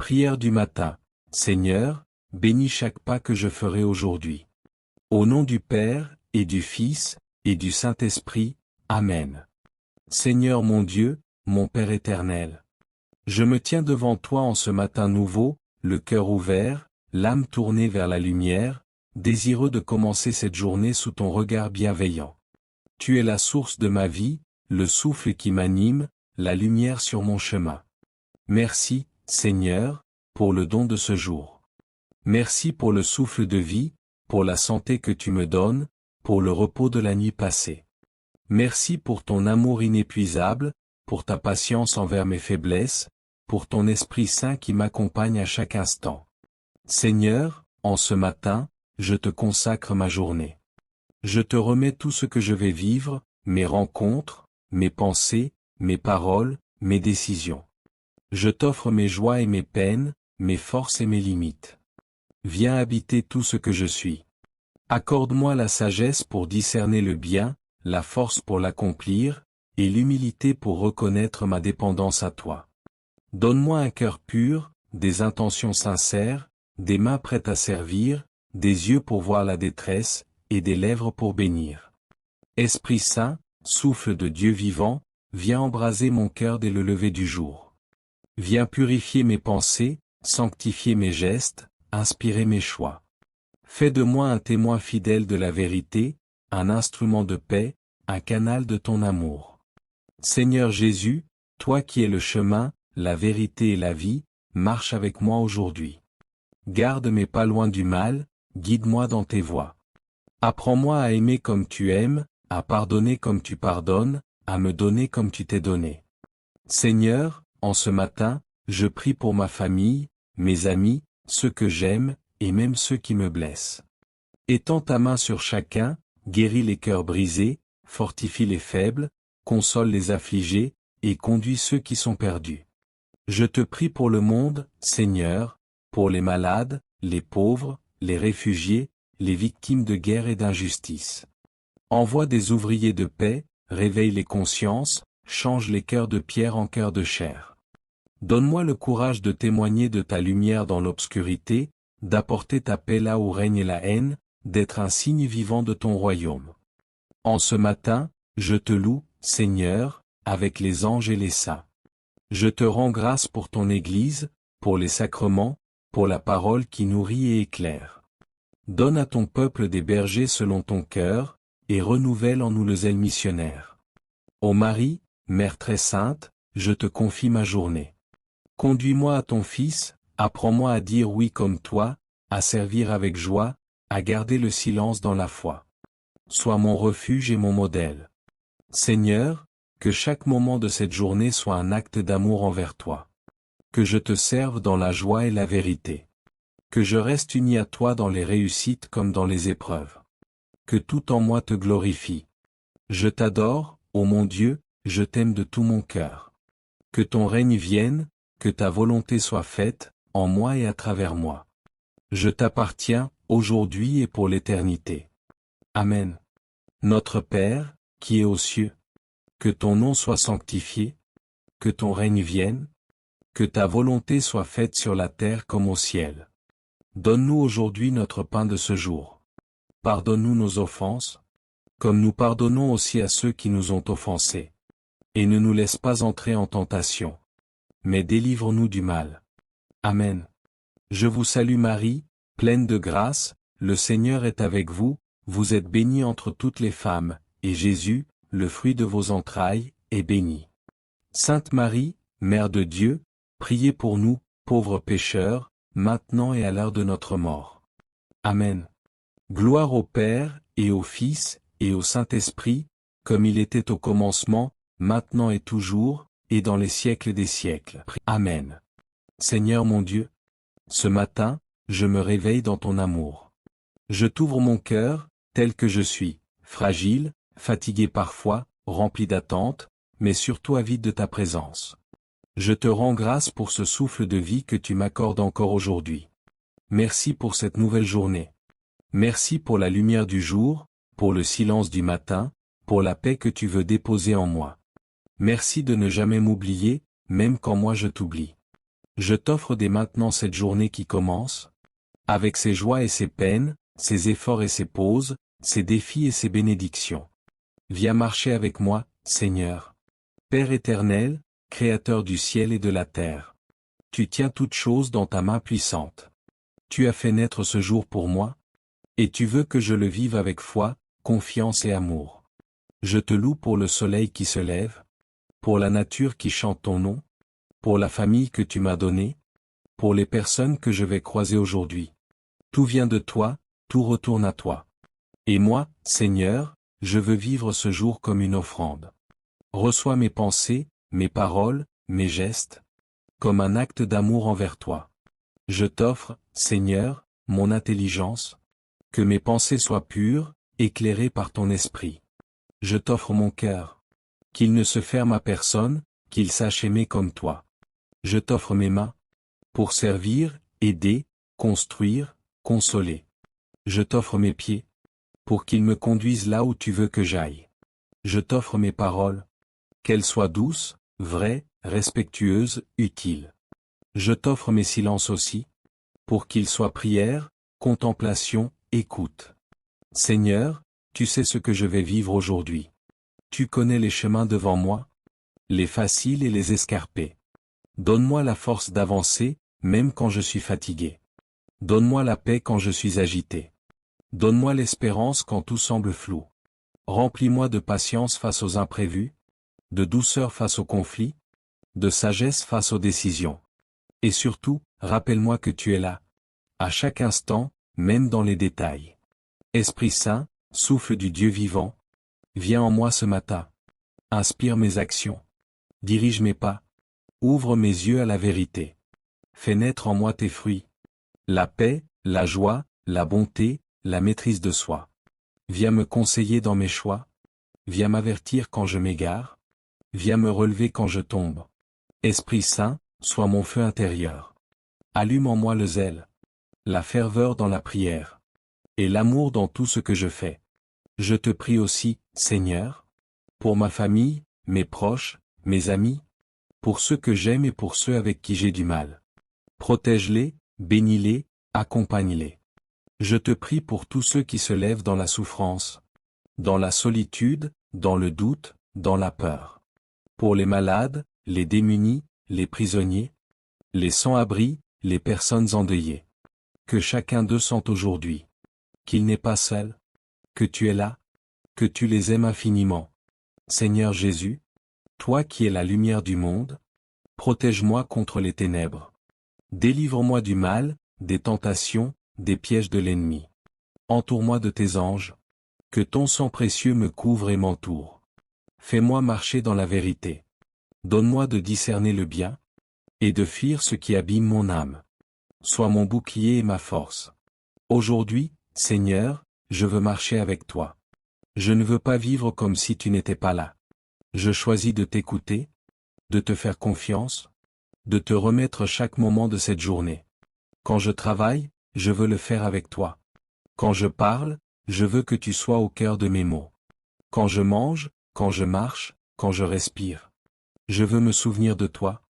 Prière du matin. Seigneur, bénis chaque pas que je ferai aujourd'hui. Au nom du Père, et du Fils, et du Saint-Esprit. Amen. Seigneur mon Dieu, mon Père éternel. Je me tiens devant toi en ce matin nouveau, le cœur ouvert, l'âme tournée vers la lumière, désireux de commencer cette journée sous ton regard bienveillant. Tu es la source de ma vie, le souffle qui m'anime, la lumière sur mon chemin. Merci, Seigneur, pour le don de ce jour. Merci pour le souffle de vie, pour la santé que tu me donnes, pour le repos de la nuit passée. Merci pour ton amour inépuisable, pour ta patience envers mes faiblesses, pour ton Esprit Saint qui m'accompagne à chaque instant. Seigneur, en ce matin, je te consacre ma journée. Je te remets tout ce que je vais vivre, mes rencontres, mes pensées, mes paroles, mes décisions. Je t'offre mes joies et mes peines, mes forces et mes limites. Viens habiter tout ce que je suis. Accorde-moi la sagesse pour discerner le bien, la force pour l'accomplir, et l'humilité pour reconnaître ma dépendance à toi. Donne-moi un cœur pur, des intentions sincères, des mains prêtes à servir, des yeux pour voir la détresse, et des lèvres pour bénir. Esprit Saint, souffle de Dieu vivant, viens embraser mon cœur dès le lever du jour. Viens purifier mes pensées, sanctifier mes gestes, inspirer mes choix. Fais de moi un témoin fidèle de la vérité, un instrument de paix, un canal de ton amour. Seigneur Jésus, toi qui es le chemin, la vérité et la vie, marche avec moi aujourd'hui. Garde mes pas loin du mal, guide-moi dans tes voies. Apprends-moi à aimer comme tu aimes, à pardonner comme tu pardonnes, à me donner comme tu t'es donné. Seigneur, en ce matin, je prie pour ma famille, mes amis, ceux que j'aime, et même ceux qui me blessent. Étends ta main sur chacun, guéris les cœurs brisés, fortifie les faibles, console les affligés, et conduis ceux qui sont perdus. Je te prie pour le monde, Seigneur, pour les malades, les pauvres, les réfugiés, les victimes de guerre et d'injustice. Envoie des ouvriers de paix, réveille les consciences, change les cœurs de pierre en cœurs de chair. Donne-moi le courage de témoigner de ta lumière dans l'obscurité, d'apporter ta paix là où règne la haine, d'être un signe vivant de ton royaume. En ce matin, je te loue, Seigneur, avec les anges et les saints. Je te rends grâce pour ton Église, pour les sacrements, pour la parole qui nourrit et éclaire. Donne à ton peuple des bergers selon ton cœur, et renouvelle en nous le zèle missionnaire. Ô Marie, Mère très sainte, je te confie ma journée. Conduis-moi à ton Fils, apprends-moi à dire oui comme toi, à servir avec joie, à garder le silence dans la foi. Sois mon refuge et mon modèle. Seigneur, que chaque moment de cette journée soit un acte d'amour envers toi. Que je te serve dans la joie et la vérité. Que je reste uni à toi dans les réussites comme dans les épreuves. Que tout en moi te glorifie. Je t'adore, ô mon Dieu, je t'aime de tout mon cœur. Que ton règne vienne, que ta volonté soit faite, en moi et à travers moi. Je t'appartiens, aujourd'hui et pour l'éternité. Amen. Notre Père, qui es aux cieux, que ton nom soit sanctifié, que ton règne vienne, que ta volonté soit faite sur la terre comme au ciel. Donne-nous aujourd'hui notre pain de ce jour. Pardonne-nous nos offenses, comme nous pardonnons aussi à ceux qui nous ont offensés. Et ne nous laisse pas entrer en tentation, mais délivre-nous du mal. Amen. Je vous salue Marie, pleine de grâce, le Seigneur est avec vous, vous êtes bénie entre toutes les femmes, et Jésus, le fruit de vos entrailles, est béni. Sainte Marie, Mère de Dieu, priez pour nous, pauvres pécheurs, maintenant et à l'heure de notre mort. Amen. Gloire au Père, et au Fils, et au Saint-Esprit, comme il était au commencement, maintenant et toujours, et dans les siècles des siècles. Amen. Seigneur mon Dieu, ce matin, je me réveille dans ton amour. Je t'ouvre mon cœur, tel que je suis, fragile, fatigué parfois, rempli d'attentes, mais surtout avide de ta présence. Je te rends grâce pour ce souffle de vie que tu m'accordes encore aujourd'hui. Merci pour cette nouvelle journée. Merci pour la lumière du jour, pour le silence du matin, pour la paix que tu veux déposer en moi. Merci de ne jamais m'oublier, même quand moi je t'oublie. Je t'offre dès maintenant cette journée qui commence, avec ses joies et ses peines, ses efforts et ses pauses, ses défis et ses bénédictions. Viens marcher avec moi, Seigneur. Père éternel, Créateur du ciel et de la terre. Tu tiens toutes choses dans ta main puissante. Tu as fait naître ce jour pour moi, et tu veux que je le vive avec foi, confiance et amour. Je te loue pour le soleil qui se lève, pour la nature qui chante ton nom, pour la famille que tu m'as donnée, pour les personnes que je vais croiser aujourd'hui. Tout vient de toi, tout retourne à toi. Et moi, Seigneur, je veux vivre ce jour comme une offrande. Reçois mes pensées, mes paroles, mes gestes, comme un acte d'amour envers toi. Je t'offre, Seigneur, mon intelligence, que mes pensées soient pures, éclairées par ton esprit. Je t'offre mon cœur, qu'il ne se ferme à personne, qu'il sache aimer comme toi. Je t'offre mes mains, pour servir, aider, construire, consoler. Je t'offre mes pieds, pour qu'ils me conduisent là où tu veux que j'aille. Je t'offre mes paroles, qu'elles soient douces, vraies, respectueuses, utiles. Je t'offre mes silences aussi, pour qu'ils soient prière, contemplation, écoute. Seigneur, tu sais ce que je vais vivre aujourd'hui. Tu connais les chemins devant moi, les faciles et les escarpés. Donne-moi la force d'avancer, même quand je suis fatigué. Donne-moi la paix quand je suis agité. Donne-moi l'espérance quand tout semble flou. Remplis-moi de patience face aux imprévus, de douceur face aux conflits, de sagesse face aux décisions. Et surtout, rappelle-moi que tu es là, à chaque instant, même dans les détails. Esprit Saint, souffle du Dieu vivant, viens en moi ce matin. Inspire mes actions. Dirige mes pas. Ouvre mes yeux à la vérité. Fais naître en moi tes fruits. La paix, la joie, la bonté, la maîtrise de soi. Viens me conseiller dans mes choix. Viens m'avertir quand je m'égare. Viens me relever quand je tombe. Esprit Saint, sois mon feu intérieur. Allume en moi le zèle, la ferveur dans la prière, et l'amour dans tout ce que je fais. Je te prie aussi, Seigneur, pour ma famille, mes proches, mes amis, pour ceux que j'aime et pour ceux avec qui j'ai du mal. Protège-les, bénis-les, accompagne-les. Je te prie pour tous ceux qui se lèvent dans la souffrance, dans la solitude, dans le doute, dans la peur. Pour les malades, les démunis, les prisonniers, les sans-abri, les personnes endeuillées. Que chacun d'eux sente aujourd'hui qu'il n'est pas seul, que tu es là, que tu les aimes infiniment. Seigneur Jésus, toi qui es la lumière du monde, protège-moi contre les ténèbres. Délivre-moi du mal, des tentations, des pièges de l'ennemi. Entoure-moi de tes anges, que ton sang précieux me couvre et m'entoure. Fais-moi marcher dans la vérité. Donne-moi de discerner le bien, et de fuir ce qui abîme mon âme. Sois mon bouclier et ma force. Aujourd'hui, Seigneur, je veux marcher avec toi. Je ne veux pas vivre comme si tu n'étais pas là. Je choisis de t'écouter, de te faire confiance, de te remettre chaque moment de cette journée. Quand je travaille, je veux le faire avec toi. Quand je parle, je veux que tu sois au cœur de mes mots. Quand je mange, quand je marche, quand je respire. Je veux me souvenir de toi.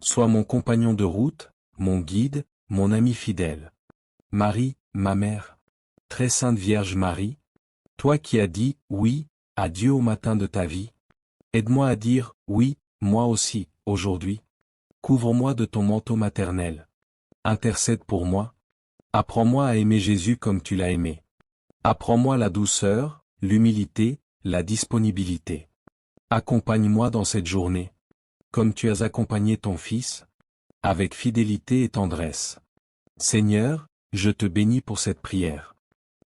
Sois mon compagnon de route, mon guide, mon ami fidèle. Marie, ma mère. Très sainte Vierge Marie, toi qui as dit « oui » à Dieu au matin de ta vie, aide-moi à dire « oui » moi aussi, aujourd'hui. Couvre-moi de ton manteau maternel. Intercède pour moi. Apprends-moi à aimer Jésus comme tu l'as aimé. Apprends-moi la douceur, l'humilité, la disponibilité. Accompagne-moi dans cette journée, comme tu as accompagné ton Fils, avec fidélité et tendresse. Seigneur, je te bénis pour cette prière.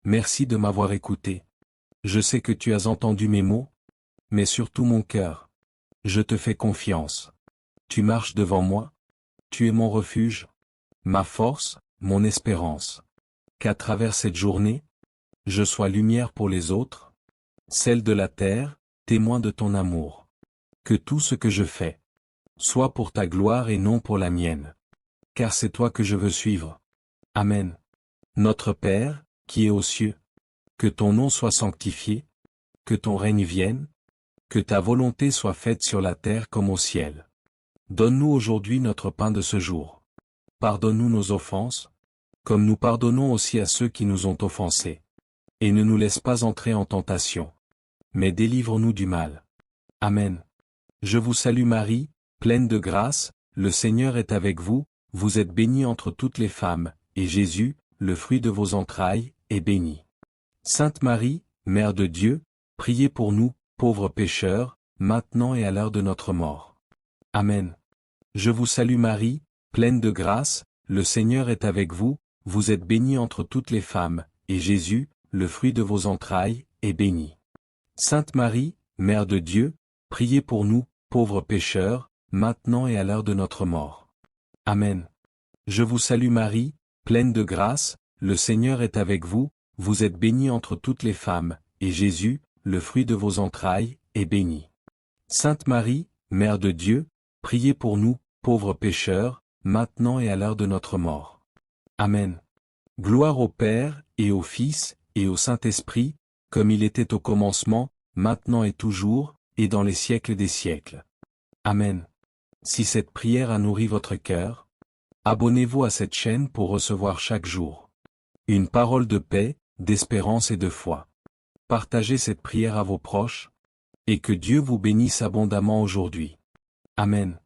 Merci de m'avoir écouté. Je sais que tu as entendu mes mots, mais surtout mon cœur. Je te fais confiance. Tu marches devant moi. Tu es mon refuge, ma force, mon espérance. Qu'à travers cette journée, je sois lumière pour les autres, celle de la terre, témoin de ton amour. Que tout ce que je fais soit pour ta gloire et non pour la mienne. Car c'est toi que je veux suivre. Amen. Notre Père, qui es aux cieux, que ton nom soit sanctifié, que ton règne vienne, que ta volonté soit faite sur la terre comme au ciel. Donne-nous aujourd'hui notre pain de ce jour. Pardonne-nous nos offenses, comme nous pardonnons aussi à ceux qui nous ont offensés. Et ne nous laisse pas entrer en tentation, mais délivre-nous du mal. Amen. Je vous salue Marie, pleine de grâce, le Seigneur est avec vous, vous êtes bénie entre toutes les femmes, et Jésus, le fruit de vos entrailles, est béni. Sainte Marie, Mère de Dieu, priez pour nous, pauvres pécheurs, maintenant et à l'heure de notre mort. Amen. Je vous salue Marie, pleine de grâce, le Seigneur est avec vous, vous êtes bénie entre toutes les femmes, et Jésus, le fruit de vos entrailles, est béni. Sainte Marie, Mère de Dieu, priez pour nous, pauvres pécheurs, maintenant et à l'heure de notre mort. Amen. Je vous salue Marie, pleine de grâce, le Seigneur est avec vous, vous êtes bénie entre toutes les femmes, et Jésus, le fruit de vos entrailles, est béni. Sainte Marie, Mère de Dieu, priez pour nous, pauvres pécheurs, maintenant et à l'heure de notre mort. Amen. Gloire au Père, et au Fils, et au Saint-Esprit, comme il était au commencement, maintenant et toujours, et dans les siècles des siècles. Amen. Si cette prière a nourri votre cœur, abonnez-vous à cette chaîne pour recevoir chaque jour une parole de paix, d'espérance et de foi. Partagez cette prière à vos proches, et que Dieu vous bénisse abondamment aujourd'hui. Amen.